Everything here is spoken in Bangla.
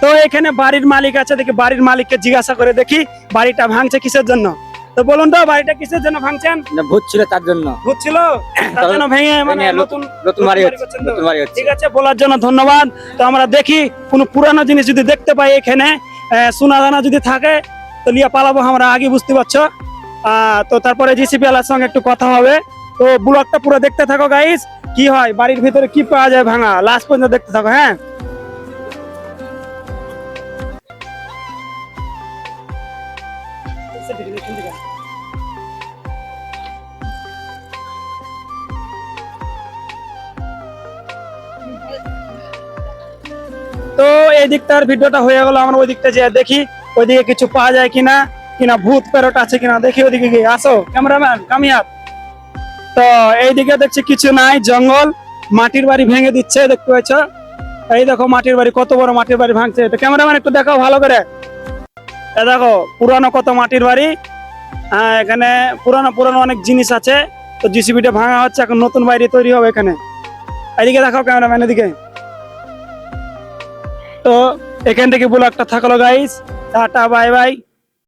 তো এখানে বাড়ির মালিক আছে, দেখি বাড়ির মালিককে জিজ্ঞাসা করে দেখি বাড়িটা ভাঙছে কিসের জন্য। তো বলুন তো বাড়িটা কিসের জন্য ভাঙছেন? ভূত ছিল তার জন্য। ভূত ছিল তার জন্য ভেঙে মানে নতুন নতুন বাড়ি হচ্ছে, করছেন তো? নতুন বাড়ি হচ্ছে। ঠিক আছে, বলার জন্য ধন্যবাদ। তো আমরা দেখি কোনো পুরানো জিনিস যদি দেখতে পাই এখানে, সোনা দানা যদি থাকে তো লিয়া পালাবো আমরা, আগে বুঝতে পারছো। তো তারপরে জিসিপি আলার সঙ্গে একটু কথা হবে। তো ব্লগটা পুরো দেখতে থাকো গাইস, কি হয় বাড়ির ভিতরে কি পাওয়া যায় ভাঙা, লাস্ট পর্যন্ত দেখতে থাকো। হ্যাঁ, তো এই দিকটার ভিডিওটা হয়ে গেল, আমরা ওই দিকটা যে দেখি ওইদিকে কিছু পাওয়া যায় কিনা, কিনা ভূত প্যারট আছে কিনা দেখি। ওইদিকে গিয়ে আসো ক্যামেরাম্যান কামিয়াব। তো এইদিকে দেখছি কিছু নাই, জঙ্গল, মাটির বাড়ি ভেঙে দিচ্ছে দেখতে পাচ্ছ। এই দেখো মাটির বাড়ি, কত বড় মাটির বাড়ি ভাঙছে। তো ক্যামেরাম্যান একটু দেখাও ভালো করে। এ দেখো পুরানো কত মাটির বাড়ি। এখানে পুরানো পুরানো অনেক জিনিস আছে। তো জিসিবিটা ভাঙা হচ্ছে, এখন নতুন বাড়ি তৈরি হবে এখানে। এদিকে দেখাও ক্যামেরাম্যান, এদিকে। তো এখান থেকে ব্লগটা থাকলো গাইস, টাটা বাই বাই।